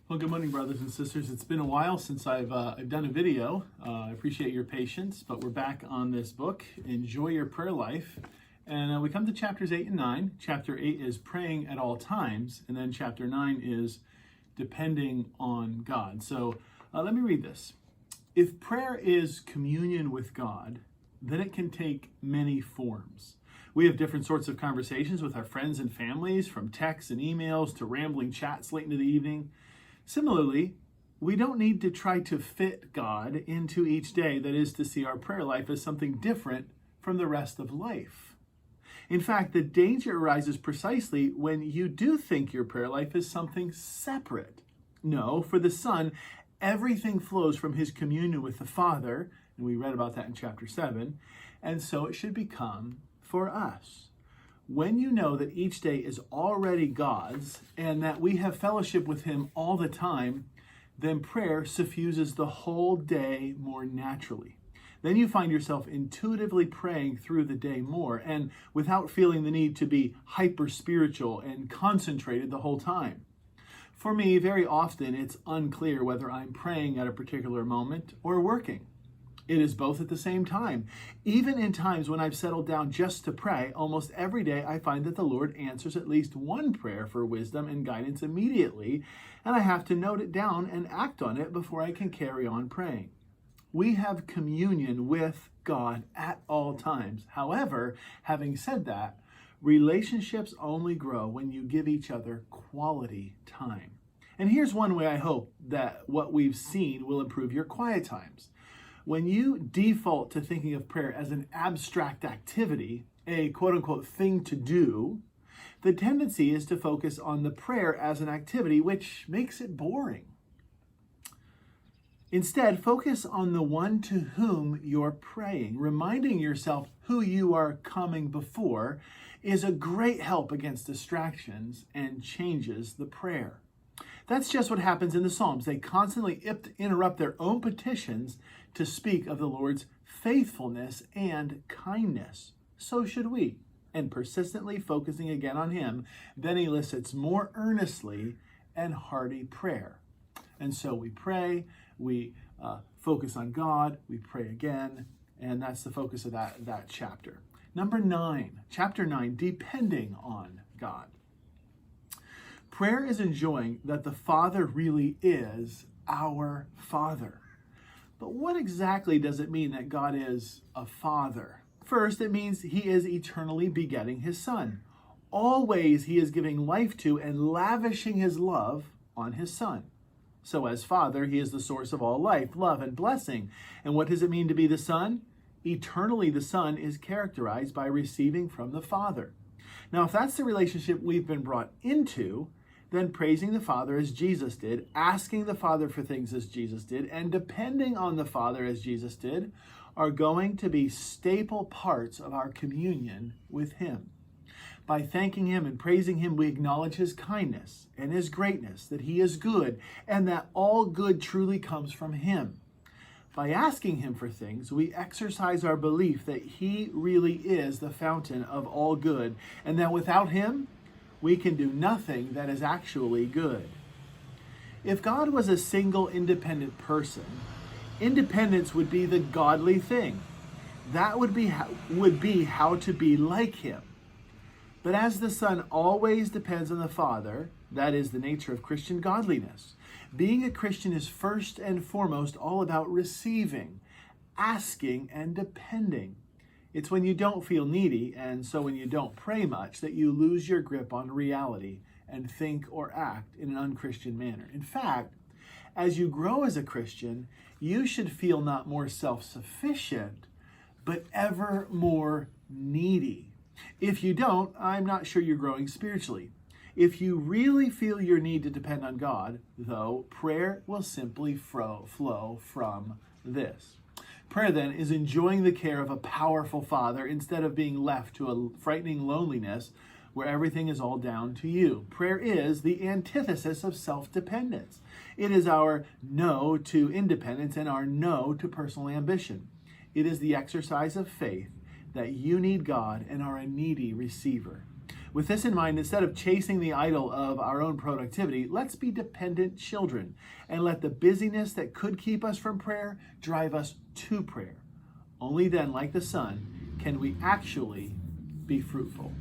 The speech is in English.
Well, good morning, brothers and sisters. It's been a while since I've done a video. I appreciate your patience, but we're back on this book, Enjoy Your Prayer Life. And we come to chapters 8 and 9. Chapter 8 is praying at all times, and then chapter 9 is depending on God. So let me read this. If prayer is communion with God, then it can take many forms. We have different sorts of conversations with our friends and families, from texts and emails to rambling chats late into the evening. Similarly, we don't need to try to fit God into each day, that is to see our prayer life as something different from the rest of life. In fact, the danger arises precisely when you do think your prayer life is something separate. No, for the Son, everything flows from his communion with the Father, and we read about that in chapter 7, and so it should become for us. When you know that each day is already God's and that we have fellowship with him all the time, then prayer suffuses the whole day more naturally. Then you find yourself intuitively praying through the day more and without feeling the need to be hyper-spiritual and concentrated the whole time. For me, very often it's unclear whether I'm praying at a particular moment or working. It is both at the same time. Even in times when I've settled down just to pray, almost every day I find that the Lord answers at least one prayer for wisdom and guidance immediately, and I have to note it down and act on it before I can carry on praying. We have communion with God at all times. However, having said that, relationships only grow when you give each other quality time. And here's one way I hope that what we've seen will improve your quiet times. When you default to thinking of prayer as an abstract activity, a quote-unquote thing to do, the tendency is to focus on the prayer as an activity, which makes it boring. Instead, focus on the one to whom you're praying. Reminding yourself who you are coming before is a great help against distractions and changes the prayer. That's just what happens in the Psalms. They constantly interrupt their own petitions to speak of the Lord's faithfulness and kindness. So should we. And persistently focusing again on him then elicits more earnestly and hearty prayer. And so we pray, we focus on God, we pray again, and that's the focus of that chapter. Number 9, chapter 9, depending on God. Prayer is enjoying that the Father really is our Father. But what exactly does it mean that God is a Father? First, it means he is eternally begetting his Son. Always he is giving life to and lavishing his love on his Son. So as Father, he is the source of all life, love, and blessing. And what does it mean to be the Son? Eternally, the Son is characterized by receiving from the Father. Now, if that's the relationship we've been brought into, then praising the Father as Jesus did, asking the Father for things as Jesus did, and depending on the Father as Jesus did, are going to be staple parts of our communion with him. By thanking him and praising him, we acknowledge his kindness and his greatness, that he is good, and that all good truly comes from him. By asking him for things, we exercise our belief that he really is the fountain of all good, and that without him, we can do nothing that is actually good. If God was a single independent person, independence would be the godly thing. That would be how to be like him. But as the Son always depends on the Father, that is the nature of Christian godliness. Being a Christian is first and foremost all about receiving, asking, and depending. It's when you don't feel needy, and so when you don't pray much, that you lose your grip on reality and think or act in an unchristian manner. In fact, as you grow as a Christian, you should feel not more self-sufficient, but ever more needy. If you don't, I'm not sure you're growing spiritually. If you really feel your need to depend on God, though, prayer will simply flow from this. Prayer, then, is enjoying the care of a powerful Father instead of being left to a frightening loneliness where everything is all down to you. Prayer is the antithesis of self-dependence. It is our no to independence and our no to personal ambition. It is the exercise of faith that you need God and are a needy receiver. With this in mind, instead of chasing the idol of our own productivity, let's be dependent children and let the busyness that could keep us from prayer drive us to prayer. Only then, like the Son, can we actually be fruitful.